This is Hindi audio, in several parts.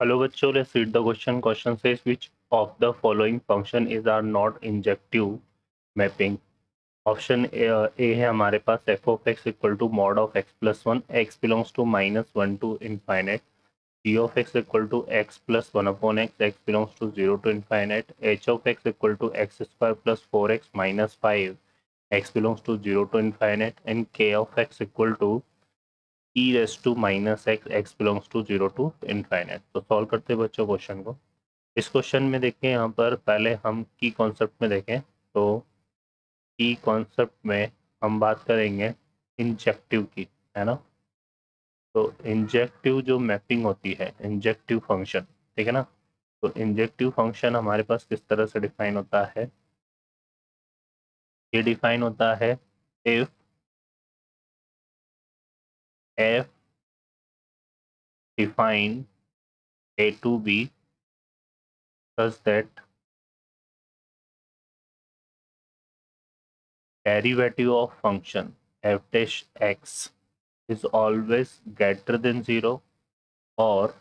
Hello बच्चों, let's read the question. Question says which of the following function is are not injective mapping? Option A है हमारे पास F of x equal to mod of x plus one, X belongs to minus one to infinite, G of x equal to X plus one upon X, x belongs to zero to infinite, H of x equal to X square plus four X minus five, X belongs to zero to infinite, and K of x equal to e raise to minus x, x belongs to zero to infinite. तो सॉल्व करते हैं बच्चों क्वेश्चन को। इस क्वेश्चन में देखें, यहाँ पर पहले हम की कॉन्सेप्ट में देखें तो की कॉन्सेप्ट में हम बात करेंगे इंजेक्टिव की, है ना। तो इंजेक्टिव जो मैपिंग होती है, इंजेक्टिव फंक्शन, ठीक है ना। तो इंजेक्टिव फंक्शन हमारे पास किस तरह से डिफाइन होता है? ये डिफाइन होता है if f define A to B such that derivative of function f dash x is always greater than 0 or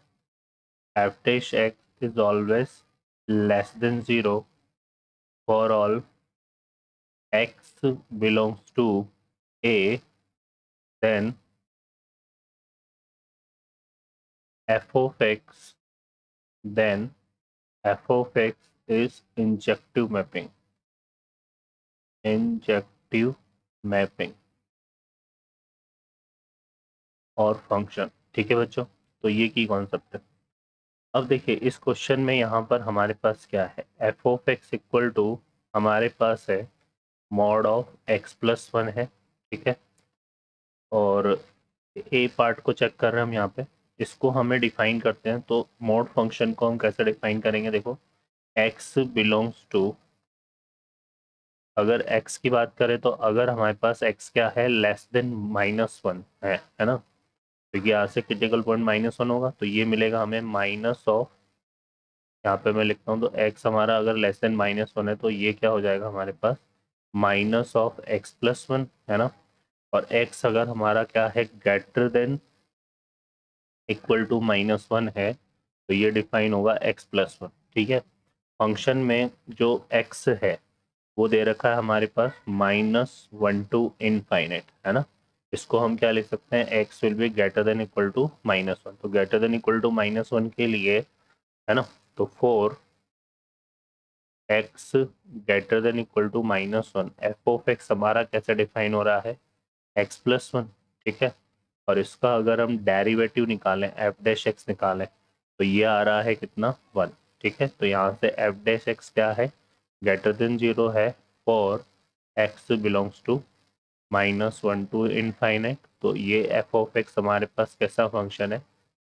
f dash x is always less than 0 for all x belongs to a, then f of x, then f of x is injective mapping, injective mapping और फंक्शन। ठीक है बच्चों, तो ये की कॉन्सेप्ट है। अब देखिए इस क्वेश्चन में यहाँ पर हमारे पास क्या है, f of x equal to हमारे पास है mod of x plus one है, ठीक है। और ए पार्ट को चेक कर रहे हैं हम यहाँ पे, इसको हमें डिफाइन करते हैं। तो मॉड फंक्शन को हम कैसे डिफाइन करेंगे, देखो एक्स बिलोंग्स टू, अगर एक्स की बात करें तो अगर हमारे पास एक्स क्या है, लेस देन माइनस वन है ना। तो यहाँ से क्रिटिकल पॉइंट माइनस वन होगा, तो ये मिलेगा हमें माइनस ऑफ, यहाँ पे मैं लिखता हूँ तो एक्स हमारा अगर लेस देन माइनस वन है तो ये क्या हो जाएगा हमारे पास minus of x plus one, है ना। और एक्स अगर हमारा क्या है, greater than equal to minus one है, तो ये डिफाइन होगा एक्स प्लस वन, ठीक है। फंक्शन में जो एक्स है वो दे रखा है हमारे पास माइनस वन टू इनफाइनाइट, है ना। इसको हम क्या लिख सकते हैं, x will be greater than equal to minus one. तो greater than equal to minus one के लिए, है ना, तो for x greater than equal to minus one, f of x हमारा कैसे डिफाइन हो रहा है, एक्स प्लस वन, ठीक है। और इसका अगर हम डेरिवेटिव निकालें, एफ डैश एक्स निकालें, तो ये आ रहा है कितना, वन, ठीक है। तो यहाँ से एफ डैश एक्स क्या है, ग्रेटर देन जीरो है for x belongs to minus one to infinite. तो ये एफ ऑफ एक्स हमारे पास कैसा फंक्शन है,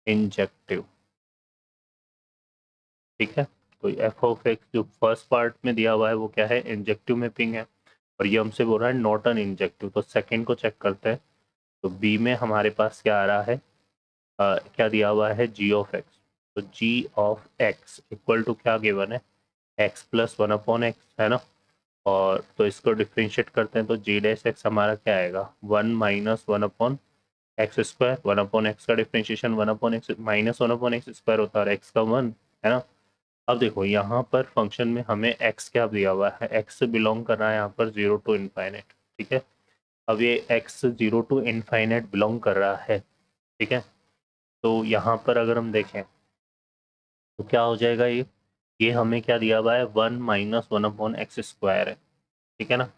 इंजेक्टिव, ठीक है। तो एफ ऑफ एक्स जो फर्स्ट पार्ट में दिया हुआ है वो क्या है, इंजेक्टिव मैपिंग है, और ये हमसे बोल रहा है नॉट एन इंजेक्टिव। तो सेकंड को चेक करते हैं। तो बी में हमारे पास क्या आ रहा है, क्या दिया हुआ है, जी ऑफ एक्स। तो g of x equal to क्या गिवन है, x plus one upon x, है ना। और तो इसको डिफ्रेंशिएट करते हैं तो जी डैश एक्स हमारा क्या आएगा, one minus one upon x square, one upon x का differentiation one upon x minus one upon x square होता है और एक्स का वन, है ना। अब देखो यहाँ पर फंक्शन में हमें x क्या दिया हुआ है, x बिलोंग कर रहा है यहाँ पर जीरो टू इनफाइनाइट, ठीक है। अब ये x zero to infinite belong कर रहा है, ठीक है। तो यहाँ पर अगर हम देखें तो क्या हो जाएगा, ये हमें क्या दिया हुआ है, one minus one upon x square है, ठीक है ना।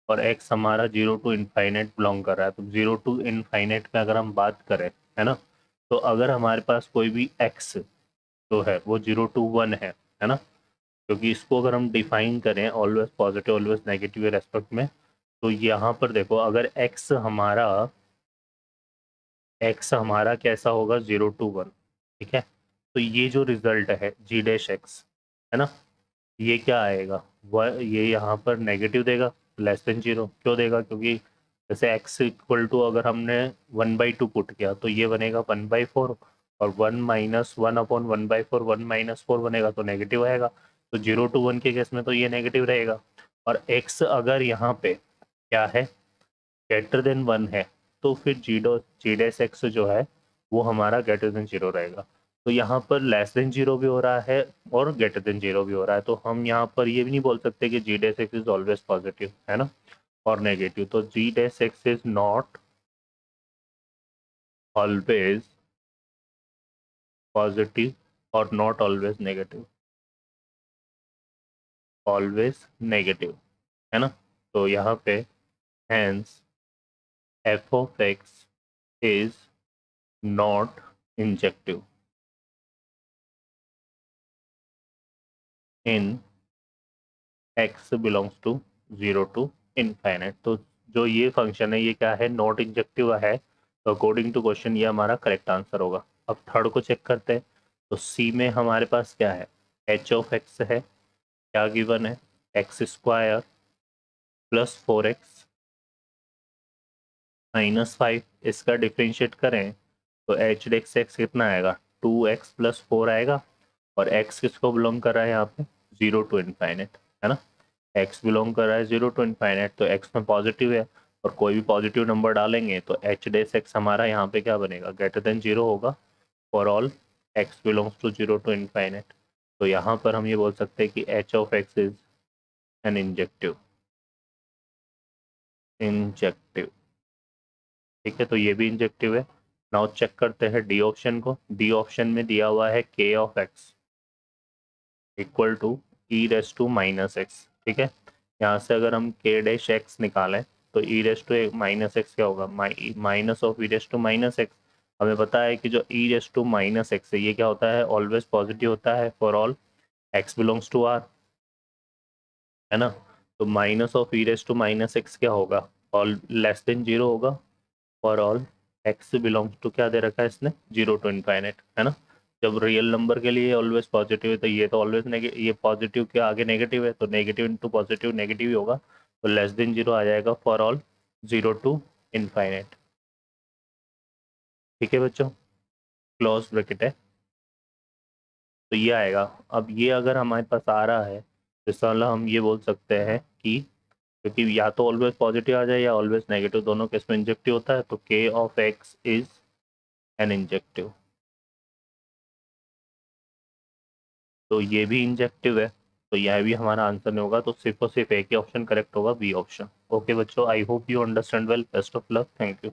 और x हमारा जीरो टू इनफाइनाइट बिलोंग कर रहा है। तो जीरो टू इनफाइनाइट में अगर हम बात करें, है ना, तो अगर हमारे पास कोई भी x जो है वो जीरो टू वन है ना, क्योंकि इसको अगर हम डिफाइन करें always positive always negative respect में, तो यहाँ पर देखो अगर x हमारा कैसा होगा, जीरो टू वन, ठीक है। तो ये जो रिजल्ट है जी डैश एक्स, है ना, ये क्या आएगा, ये यहाँ पर नेगेटिव देगा, लेस देन जीरो क्यों देगा, क्योंकि जैसे x इक्वल टू अगर हमने वन बाई टू पुट किया तो ये बनेगा वन बाई फोर, और one minus one upon one by four, one minus four बनेगा तो नेगेटिव आएगा। तो जीरो टू वन के केस में तो ये नेगेटिव रहेगा। और x अगर यहाँ पे क्या है, ग्रेटर देन वन है, तो फिर जी डैश एक्स जो है वो हमारा ग्रेटर देन जीरो रहेगा। तो यहाँ पर लेस देन जीरो भी हो रहा है और ग्रेटर देन जीरो भी हो रहा है, तो हम यहाँ पर ये भी नहीं बोल सकते कि g dash x is always positive, है ना, और नेगेटिव। तो g dash x is not always positive और not always negative, always negative, है ना। तो यहाँ पे hence f of x is not injective in x belongs to zero to infinite. तो जो ये फंक्शन है ये क्या है, नॉट इंजेक्टिव है, तो अकॉर्डिंग टू क्वेश्चन ये हमारा करेक्ट आंसर होगा। अब थर्ड को चेक करते हैं। तो सी में हमारे पास क्या है, एच ऑफ एक्स है, क्या गिवन है, x square plus 4x minus 5। इसका डिफ्रेंशिएट करें तो एच डेक्स एक्स कितना आएगा, 2x प्लस 4 आएगा, और x किसको बिलोंग कर रहा है यहाँ पे, जीरो टू इनफाइनाइट, है ना। x बिलोंग कर रहा है जीरो टू इनफाइनाइट, तो x में पॉजिटिव है, और कोई भी पॉजिटिव नंबर डालेंगे तो एच डेस एक्स हमारा यहाँ पे क्या बनेगा, ग्रेटर देन जीरो होगा for all x belongs to zero to infinite. तो यहाँ पर हम ये बोल सकते हैं कि h of x is an injective, injective, ठीक है, तो ये भी इंजेक्टिव है। नाउ चेक करते हैं डी ऑप्शन को। डी ऑप्शन में दिया हुआ है k of x equal to e raise to minus x, ठीक है। यहाँ से अगर हम k डैश एक्स निकालें तो e raise to minus x क्या होगा, minus of e raise to minus x. हमें पता है कि जो e raise to minus x है ये क्या होता है, ऑलवेज पॉजिटिव होता है for all x belongs to R, है ना। तो minus of e raise to minus x क्या होगा, ऑल लेस देन जीरो होगा for all x belongs to, क्या दे रखा है इसने, जीरो टू इनफाइनाइट, है ना। जब रियल नंबर के लिए ऑलवेज पॉजिटिव है तो ये तो ऑलवेज ये पॉजिटिव के आगे नेगेटिव है, तो नेगेटिव इंटू पॉजिटिव नेगेटिव ही होगा, तो लेस देन जीरो आ जाएगा for all zero to infinite, ठीक है बच्चों, क्लोज ब्रैकेट है। तो ये आएगा। अब ये अगर हमारे पास आ रहा है तो इसका मतलब हम ये बोल सकते हैं कि, क्योंकि या तो ऑलवेज पॉजिटिव आ जाए या ऑलवेज नेगेटिव, दोनों केस में इंजेक्टिव होता है, तो के of x is an injective, तो ये भी इंजेक्टिव है, तो यह भी हमारा आंसर नहीं होगा, तो सिर्फ और सिर्फ एक ही ऑप्शन करेक्ट होगा, बी ऑप्शन। ओके बच्चों, I hope you understand well, best of luck, thank you.